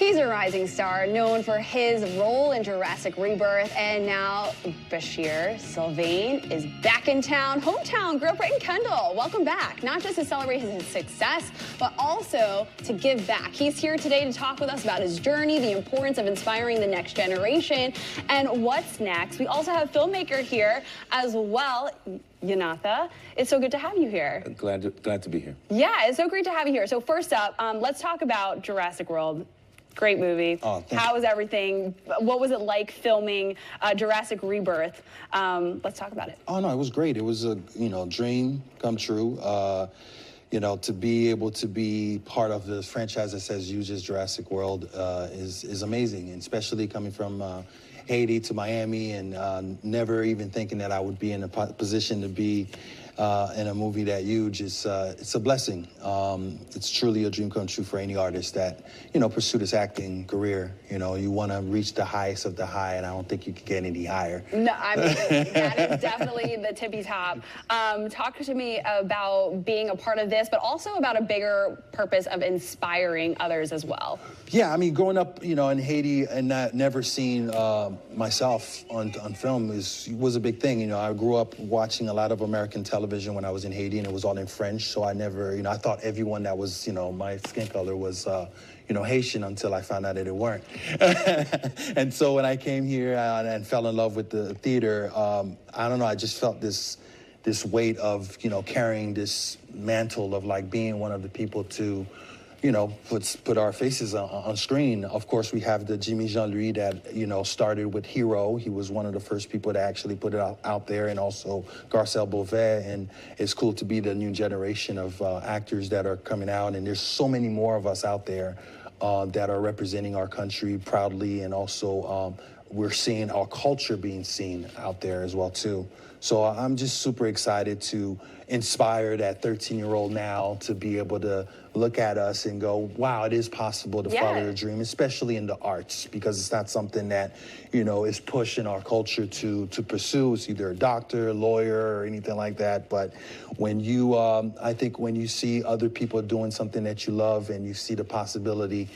He's a rising star known for his role in Jurassic Rebirth, and now Béchir Sylvain is back in town. Hometown, grew up right in Kendall. Welcome back, not just to celebrate his success, but also to give back. He's here today to talk with us about his journey, the importance of inspiring the next generation, and what's next. We also have filmmaker here as well. Yanatha, it's so good to have you here. Glad to be here. Yeah, it's so great to have you here. So first up, let's talk about Jurassic World. Great movie. Oh, how was everything? What was it like filming Jurassic Rebirth? Let's talk about it. Oh no, it was great. It was a dream come true. To be able to be part of the franchise that says uses Jurassic World is amazing, and especially coming from Haiti to Miami, and never even thinking that I would be in a position to be in a movie that huge. It's a blessing. It's truly a dream come true for any artist that pursue this acting career. You want to reach the highest of the high, and I don't think you can get any higher. No, I mean, that is definitely the tippy top. Talk to me about being a part of this, but also about a bigger purpose of inspiring others as well. Yeah, I mean, growing up, in Haiti and never seeing myself on film was a big thing. I grew up watching a lot of American television when I was in Haiti, and it was all in French. So I never, I thought everyone that was, my skin color was, Haitian, until I found out that it weren't. And so when I came here and fell in love with the theater, I don't know, I just felt this weight of, carrying this mantle of like being one of the people to, put our faces on screen. Of course, we have the Jimmy Jean-Louis that, started with Hero. He was one of the first people to actually put it out there, and also Garcelle Beauvais. And it's cool to be the new generation of actors that are coming out. And there's so many more of us out there that are representing our country proudly, and also we're seeing our culture being seen out there as well, too. So I'm just super excited to inspire that 13-year-old now to be able to look at us and go, wow, it is possible to follow your dream, especially in the arts, because it's not something that, is pushed in our culture to pursue. It's either a doctor, a lawyer, or anything like that. But when you, I think when you see other people doing something that you love and you see the possibility,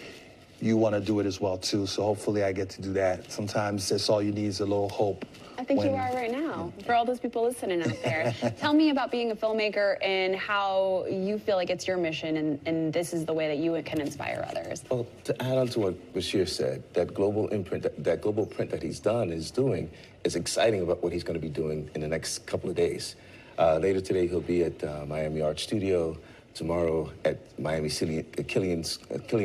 you want to do it as well, too. So hopefully I get to do that. Sometimes that's all you need is a little hope. I think you are right now, for all those people listening out there. Tell me about being a filmmaker and how you feel like it's your mission, and this is the way that you can inspire others. Well, to add on to what Béchir said, that global imprint, that global print that he's doing is exciting about what he's going to be doing in the next couple of days. Later today, he'll be at Miami Art Studio. Tomorrow at Miami Killian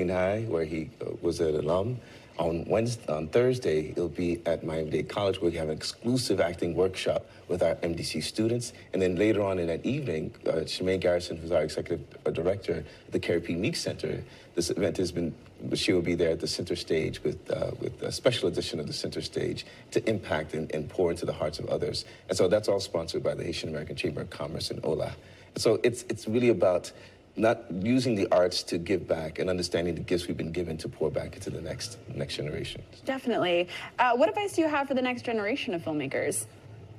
High, where he was an alum. On Thursday, he'll be at Miami-Dade College, where we have an exclusive acting workshop with our MDC students. And then later on in that evening, Shemaine Garrison, who's our executive director at the Carrie P. Meek Center, this event has been, she will be there at the center stage with a special edition of the center stage to impact and pour into the hearts of others. And so that's all sponsored by the Haitian American Chamber of Commerce and OLA. So it's really about not using the arts to give back and understanding the gifts we've been given to pour back into the next generation. Definitely. What advice do you have for the next generation of filmmakers?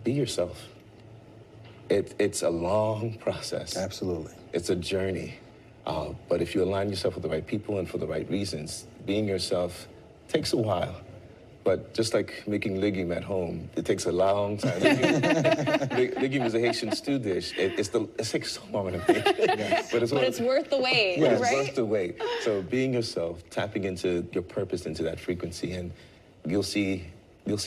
Be yourself. It's a long process. Absolutely. It's a journey. But if you align yourself with the right people and for the right reasons, being yourself takes a while. But just like making legume at home, it takes a long time. Legume is a Haitian stew dish. It takes so long to make. Yes. But it's worth the wait, yes, right? It's worth the wait. So being yourself, tapping into your purpose, into that frequency, and you'll see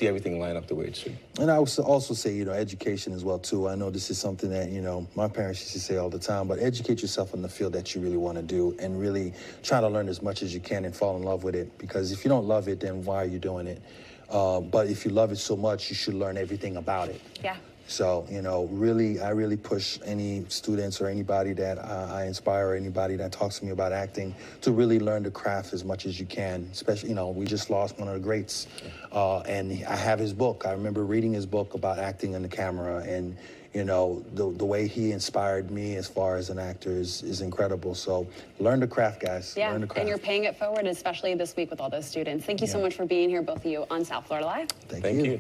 everything line up the way it should. And I would also say, education as well, too. I know this is something that, my parents used to say all the time, but educate yourself in the field that you really want to do, and really try to learn as much as you can and fall in love with it. Because if you don't love it, then why are you doing it? But if you love it so much, you should learn everything about it. Yeah. So, I really push any students or anybody that I inspire, or anybody that talks to me about acting, to really learn the craft as much as you can. Especially, we just lost one of the greats. And I have his book. I remember reading his book about acting on the camera, and, the way he inspired me as far as an actor is incredible. So learn the craft, guys. Yeah, learn the craft. And you're paying it forward, especially this week with all those students. Thank you so much for being here, both of you, on South Florida Live. Thank you. Thank you.